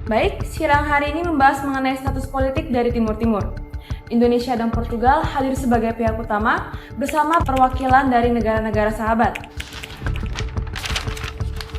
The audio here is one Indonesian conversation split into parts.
Baik, sidang hari ini membahas mengenai status politik dari Timur Timur. Indonesia dan Portugal hadir sebagai pihak utama bersama perwakilan dari negara-negara sahabat.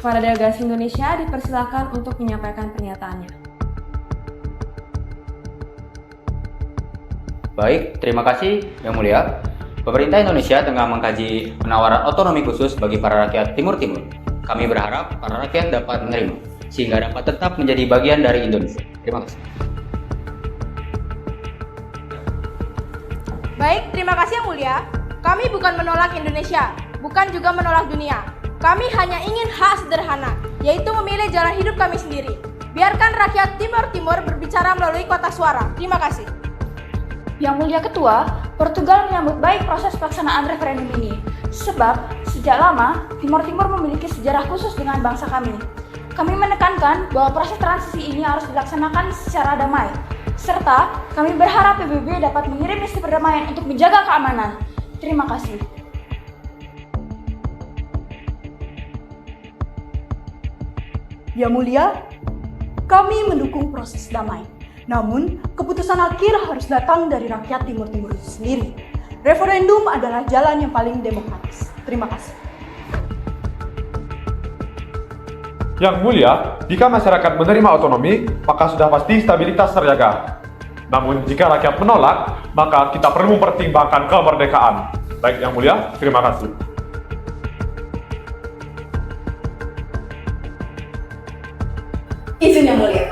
Para delegasi Indonesia dipersilakan untuk menyampaikan pernyataannya. Baik, terima kasih Yang Mulia. Pemerintah Indonesia tengah mengkaji penawaran otonomi khusus bagi para rakyat Timur Timur. Kami berharap para rakyat dapat menerima, sehingga dapat tetap menjadi bagian dari Indonesia. Terima kasih. Baik, terima kasih Yang Mulia. Kami bukan menolak Indonesia, bukan juga menolak dunia. Kami hanya ingin hak sederhana, yaitu memilih jalan hidup kami sendiri. Biarkan rakyat Timur Timur berbicara melalui kotak suara. Terima kasih. Yang Mulia Ketua, Portugal menyambut baik proses pelaksanaan referendum ini, sebab sejak lama Timur Timur memiliki sejarah khusus dengan bangsa kami. Kami menekankan bahwa proses transisi ini harus dilaksanakan secara damai, serta kami berharap PBB dapat mengirim misi perdamaian untuk menjaga keamanan. Terima kasih. Yang Mulia, kami mendukung proses damai. Namun, keputusan akhir harus datang dari rakyat Timur Timur itu sendiri. Referendum adalah jalan yang paling demokratis. Terima kasih. Yang Mulia, jika masyarakat menerima otonomi, maka sudah pasti stabilitas terjaga. Namun, jika rakyat menolak, maka kita perlu mempertimbangkan kemerdekaan. Baik, Yang Mulia, terima kasih. Izin Yang Mulia,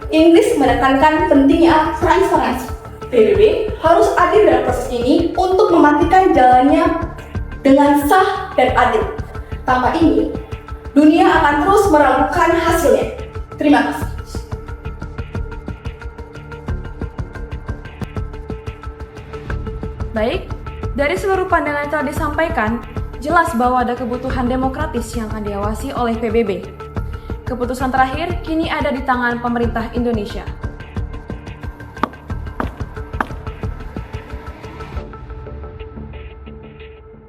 Inggris menekankan pentingnya transparansi. PBB harus adil dalam proses ini untuk memastikan jalannya dengan sah dan adil. Tanpa ini, dunia akan terus meragukan hasilnya. Terima kasih. Baik, dari seluruh pandangan yang telah disampaikan, jelas bahwa ada kebutuhan demokratis yang akan diawasi oleh PBB. Keputusan terakhir kini ada di tangan pemerintah Indonesia.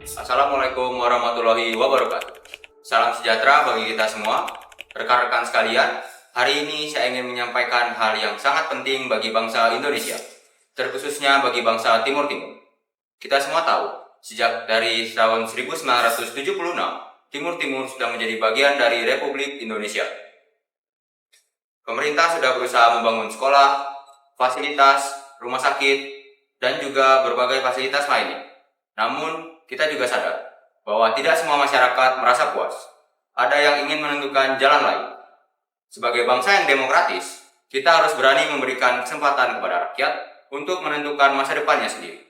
Assalamualaikum warahmatullahi wabarakatuh. Salam sejahtera bagi kita semua. Rekan-rekan sekalian, hari ini saya ingin menyampaikan hal yang sangat penting bagi bangsa Indonesia, terkhususnya bagi bangsa Timur Timur. Kita semua tahu, sejak dari tahun 1976, Timur Timur sudah menjadi bagian dari Republik Indonesia. Pemerintah sudah berusaha membangun sekolah, fasilitas, rumah sakit, dan juga berbagai fasilitas lainnya. Namun, kita juga sadar bahwa tidak semua masyarakat merasa puas. Ada yang ingin menentukan jalan lain. Sebagai bangsa yang demokratis, kita harus berani memberikan kesempatan kepada rakyat untuk menentukan masa depannya sendiri.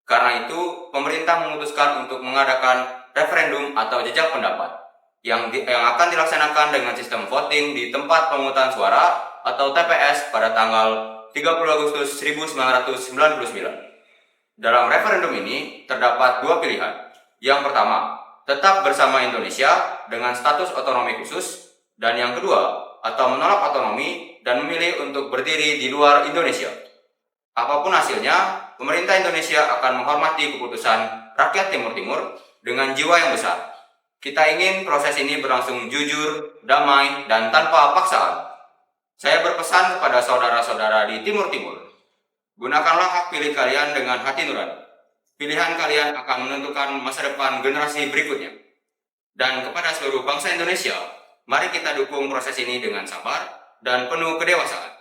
Karena itu, pemerintah memutuskan untuk mengadakan referendum atau jejak pendapat yang akan dilaksanakan dengan sistem voting di tempat pemungutan suara atau TPS pada tanggal 30 Agustus 1999. Dalam referendum ini terdapat dua pilihan. Yang pertama, tetap bersama Indonesia dengan status otonomi khusus, dan yang kedua, atau menolak otonomi dan memilih untuk berdiri di luar Indonesia. Apapun hasilnya, pemerintah Indonesia akan menghormati keputusan rakyat Timur Timur dengan jiwa yang besar. Kita ingin proses ini berlangsung jujur, damai, dan tanpa paksaan. Saya berpesan kepada saudara-saudara di Timur Timur, gunakanlah hak pilih kalian dengan hati nurani. Pilihan kalian akan menentukan masa depan generasi berikutnya. Dan kepada seluruh bangsa Indonesia, mari kita dukung proses ini dengan sabar dan penuh kedewasaan.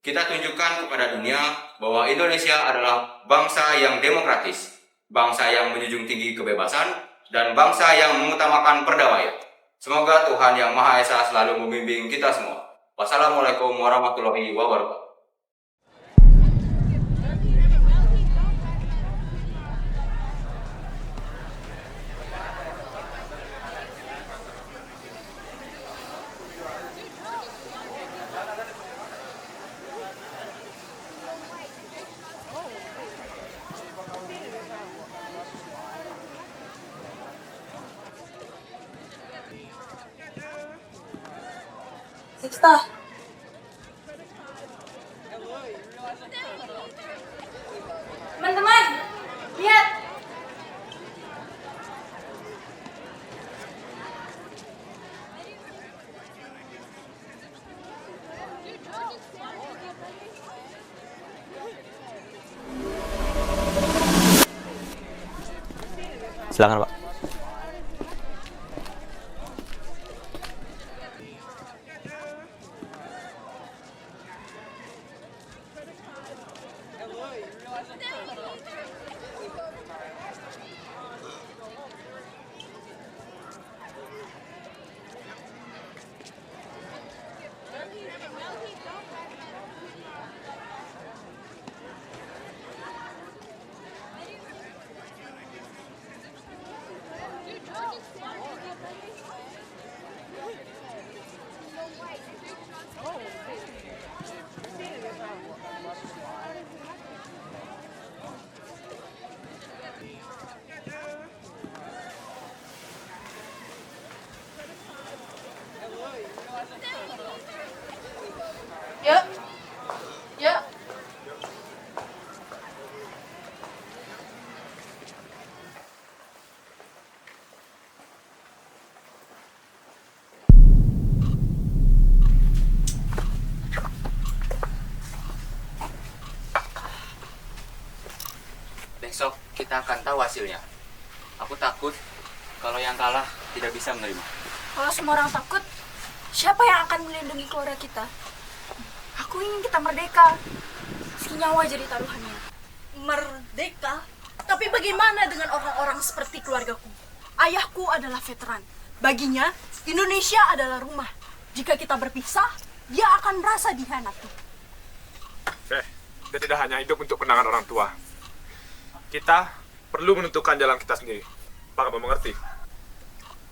Kita tunjukkan kepada dunia bahwa Indonesia adalah bangsa yang demokratis, bangsa yang menjunjung tinggi kebebasan, dan bangsa yang mengutamakan perdamaian. Semoga Tuhan Yang Maha Esa selalu membimbing kita semua. Wassalamualaikum warahmatullahi wabarakatuh. Sista, teman-teman, lihat. Silakan, Pak. Yuk. Yuk. Besok kita akan tahu hasilnya. Aku takut kalau yang kalah tidak bisa menerima. Kalau semua orang takut, siapa yang akan melindungi keluarga kita? Aku ingin kita merdeka. Meski nyawa jadi taruhannya. Merdeka? Tapi bagaimana dengan orang-orang seperti keluargaku? Ayahku adalah veteran. Baginya, Indonesia adalah rumah. Jika kita berpisah, dia akan merasa dihianati. Kita tidak hanya hidup untuk kenangan orang tua. Kita perlu menentukan jalan kita sendiri. Pak kamu mengerti?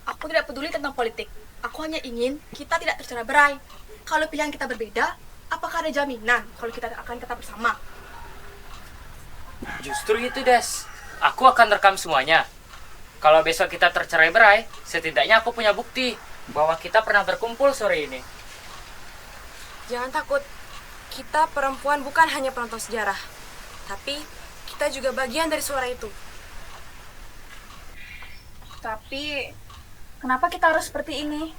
Aku tidak peduli tentang politik. Aku hanya ingin kita tidak tercerai berai. Kalau pilihan kita berbeda, apakah ada jaminan kalau kita akan tetap bersama? Justru itu, Des. Aku akan rekam semuanya. Kalau besok kita tercerai berai, setidaknya aku punya bukti bahwa kita pernah berkumpul sore ini. Jangan takut, kita perempuan bukan hanya penonton sejarah, tapi kita juga bagian dari suara itu. Tapi, kenapa kita harus seperti ini?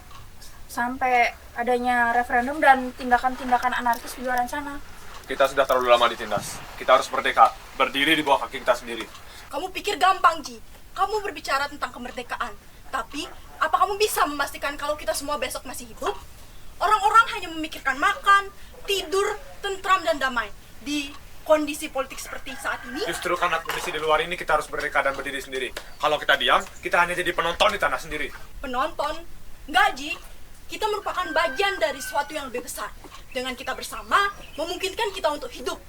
Sampai adanya referendum dan tindakan-tindakan anarkis di luar sana. Kita sudah terlalu lama ditindas. Kita harus merdeka, berdiri di bawah kaki kita sendiri. Kamu pikir gampang, Ji? Kamu berbicara tentang kemerdekaan. Tapi, apa kamu bisa memastikan kalau kita semua besok masih hidup? Orang-orang hanya memikirkan makan, tidur, tentram, dan damai. Di kondisi politik seperti saat ini, Justru karena kondisi di luar ini kita harus merdeka dan berdiri sendiri. Kalau kita diam, kita hanya jadi penonton di tanah sendiri. penonton, enggak, Ji. Kita merupakan bagian dari sesuatu yang lebih besar. Dengan kita bersama, memungkinkan kita untuk hidup.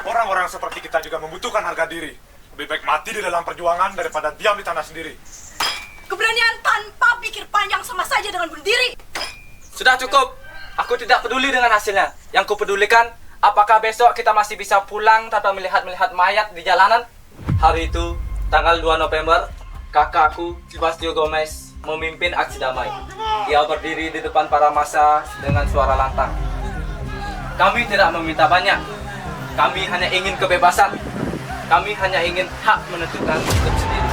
Orang-orang seperti kita juga membutuhkan harga diri. Lebih baik mati di dalam perjuangan daripada diam di tanah sendiri. Keberanian tanpa pikir panjang sama saja dengan berdiri. Sudah cukup. Aku tidak peduli dengan hasilnya. Yang kupedulikan, apakah besok kita masih bisa pulang tanpa melihat mayat di jalanan? Hari itu, tanggal 2 November, kakakku, Sebastio Gomez, memimpin aksi damai. Dia berdiri di depan para massa dengan suara lantang. Kami tidak meminta banyak. Kami hanya ingin kebebasan. Kami hanya ingin hak menentukan hidup sendiri.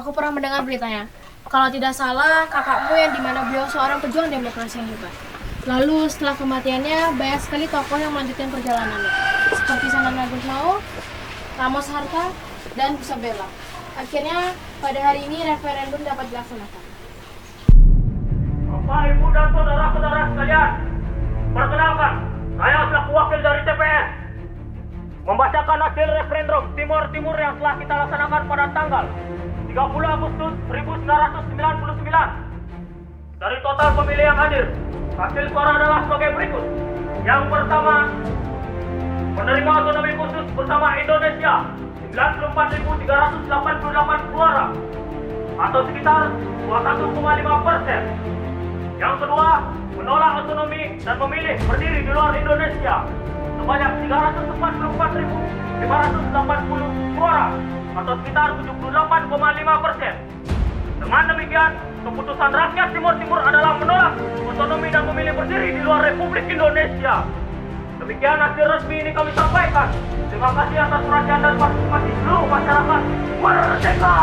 Aku pernah mendengar beritanya. Kalau tidak salah, kakakmu yang dimana beliau seorang pejuang demokrasi yang hebat. Lalu setelah kematiannya, banyak sekali tokoh yang melanjutkan perjalanannya. Seperti Sanana Gusmao, Ramos Harta, dan Isabella. Akhirnya, pada hari ini referendum dapat dilaksanakan. Bapak, Ibu, dan saudara-saudara sekalian, perkenalkan, saya selaku wakil dari TPS membacakan hasil referendum Timur Timur yang telah kita laksanakan pada tanggal 30 Agustus 1999. Dari total pemilih yang hadir, hasil suara adalah sebagai berikut. Yang pertama, menerima otonomi khusus bersama Indonesia 94.388 suara atau sekitar 21,5%. Yang kedua, menolak otonomi dan memilih berdiri di luar Indonesia sebanyak 344.580 suara atau sekitar 78,5%. Dengan demikian, keputusan rakyat Timur Timur adalah menolak otonomi dan memilih berdiri di luar Republik Indonesia. Demikian hasil resmi ini kami sampaikan. Terima kasih atas perhatian dan partisipasi seluruh masyarakat. Merdeka!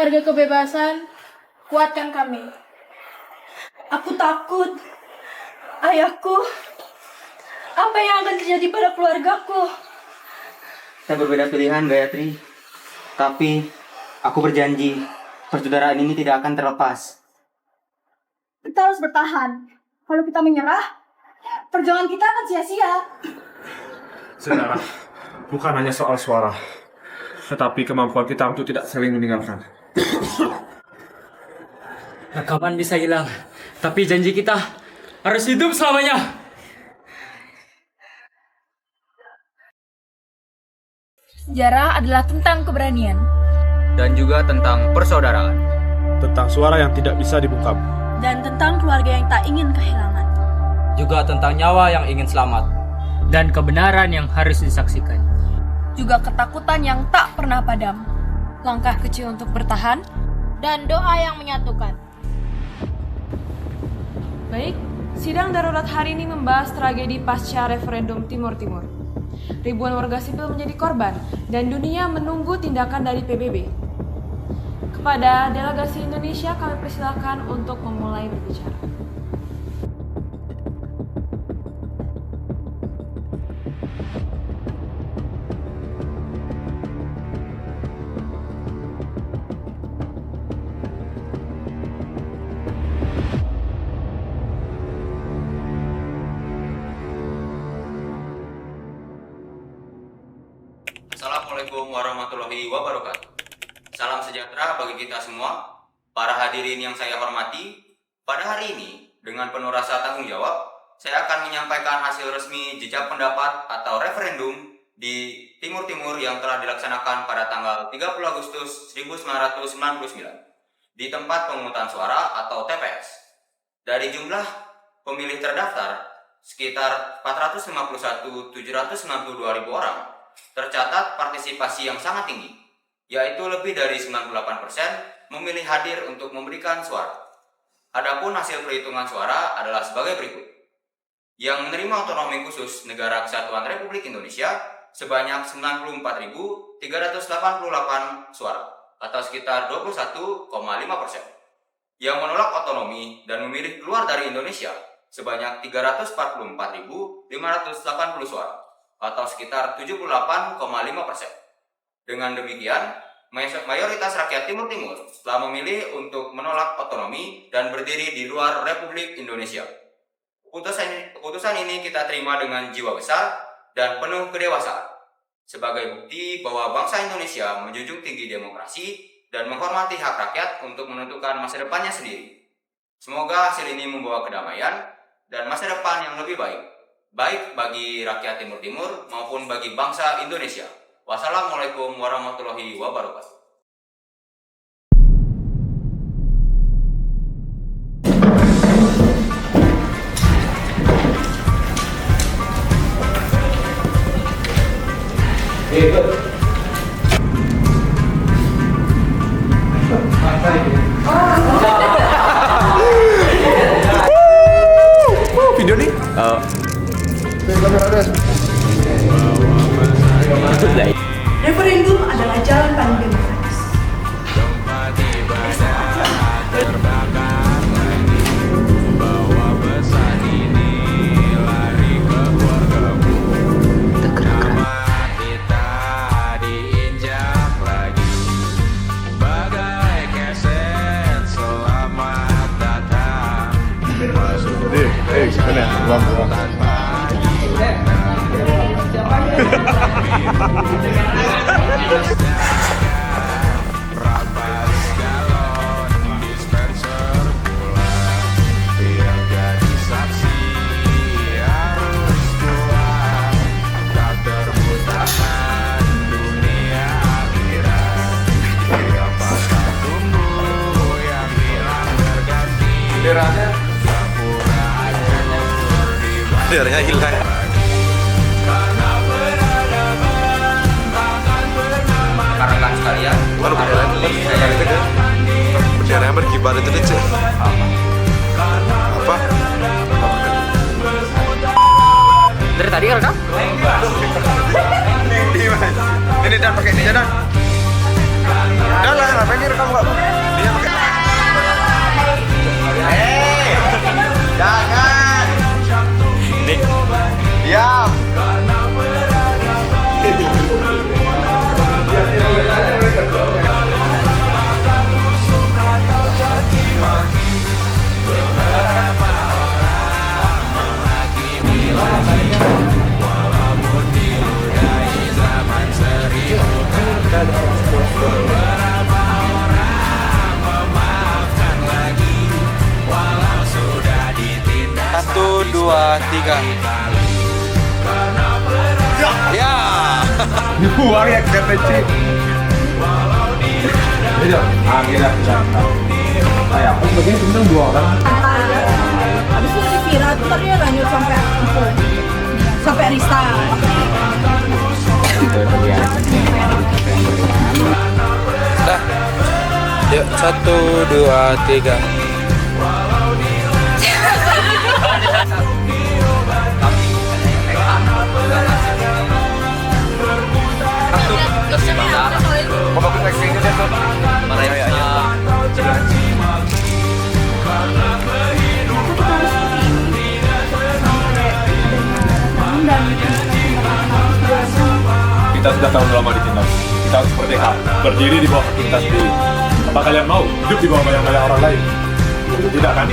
harga kebebasan, kuatkan kami. Aku takut. Ayahku. Apa yang akan terjadi pada keluargaku? Kita berbeda pilihan, Gayatri. Tapi aku berjanji, persaudaraan ini tidak akan terlepas. Kita harus bertahan. Kalau kita menyerah, perjuangan kita akan sia-sia. Saudara, bukan hanya soal suara, tetapi kemampuan kita untuk tidak saling meninggalkan. Rekaman bisa hilang, tapi janji kita harus hidup selamanya. Sejarah adalah tentang keberanian. Dan juga tentang persaudaraan. Tentang suara yang tidak bisa dibungkam. Dan tentang keluarga yang tak ingin kehilangan. Juga tentang nyawa yang ingin selamat. Dan kebenaran yang harus disaksikan. Juga ketakutan yang tak pernah padam. Langkah kecil untuk bertahan. Dan doa yang menyatukan. Baik, sidang darurat hari ini membahas tragedi pasca referendum Timur Timur. Ribuan warga sipil menjadi korban dan dunia menunggu tindakan dari PBB. Kepada delegasi Indonesia kami persilakan untuk memulai berbicara. Assalamualaikum warahmatullahi wabarakatuh. Salam sejahtera bagi kita semua. Para hadirin yang saya hormati, pada hari ini dengan penuh rasa tanggung jawab, saya akan menyampaikan hasil resmi jejak pendapat atau referendum di Timur Timur yang telah dilaksanakan pada tanggal 30 Agustus 1999 di tempat pemungutan suara atau TPS. Dari jumlah pemilih terdaftar sekitar 451.762.000 orang, tercatat partisipasi yang sangat tinggi, yaitu lebih dari 98% memilih hadir untuk memberikan suara. Adapun hasil perhitungan suara adalah sebagai berikut. Yang menerima otonomi khusus Negara Kesatuan Republik Indonesia sebanyak 94.388 suara, atau sekitar 21,5%. Yang menolak otonomi dan memilih keluar dari Indonesia sebanyak 344.580 suara, atau sekitar 78,5%. Dengan demikian, mayoritas rakyat Timur Timur telah memilih untuk menolak otonomi dan berdiri di luar Republik Indonesia. Keputusan ini kita terima dengan jiwa besar dan penuh kedewasaan, sebagai bukti bahwa bangsa Indonesia menjunjung tinggi demokrasi dan menghormati hak rakyat untuk menentukan masa depannya sendiri. Semoga hasil ini membawa kedamaian dan masa depan yang lebih baik, baik bagi rakyat Timur Timur maupun bagi bangsa Indonesia. Wassalamualaikum warahmatullahi wabarakatuh. Video nih? Referendum adalah jalan paling demokratis. Benderanya hilang. Rekan-rekan sekalian, Benderanya berkibar itu deh, Cek. Apa? Dari tadi kan, Kak? Ini dan pakai ini aja, Dan. Udah lah, ngapain direkam nggak? Dia pakai. Jangan. Nih. Diam. Satu, dua, tiga. Ya. Buang ya ke PC. Ini akhirnya saya aku begini tentang 2 orang. Habis itu si Vira tuh tadi lanjut sampai Rista. Dah. Yuk, 1, 2, 3. Mau bagus actingnya deh tuh. Kita sudah terlalu lama ditinggal. Kita harus merdeka, berdiri di bawah kita sendiri. Apa kalian mau hidup di bawah bayang-bayang orang lain? Tidak kan?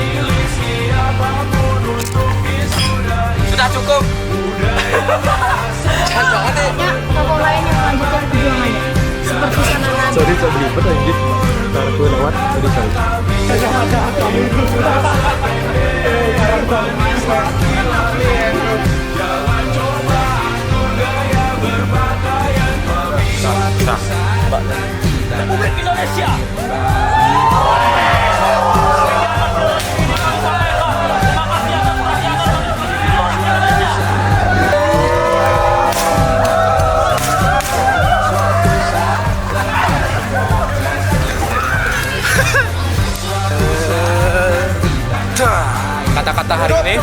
Sudah cukup. Jangan deh. Tokoh lain yang melanjutkan perjuangannya, seperti Sanangan. Sorry, saya belibet anjir. Ntar gue lewat, jadi saya. Republik Indonesia. Kata-kata hari ini.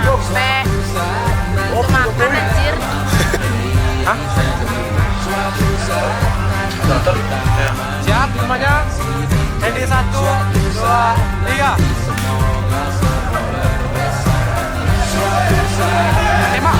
Capek. Makan anjir. Hah? Siap semuanya? Ready 1, 2, 3. Tembak.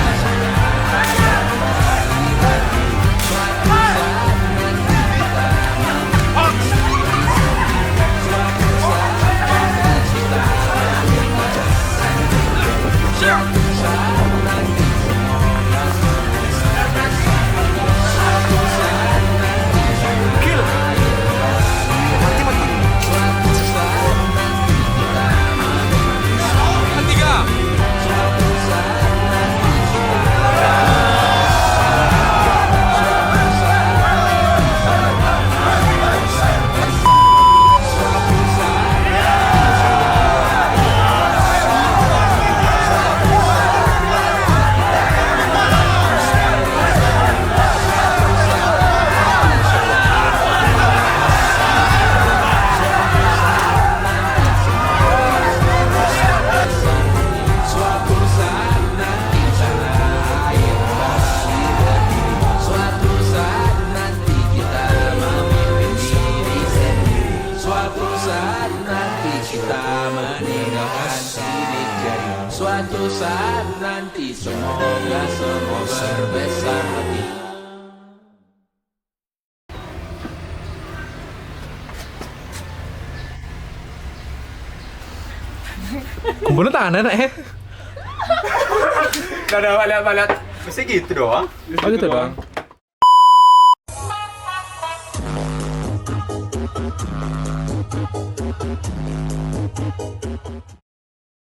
Suatu saat nanti semoga semua berbesar hati. Kumpulnya tangan enak ya? Gak ada lihat-lihat. Mesti gitu doang. Oh gitu doang.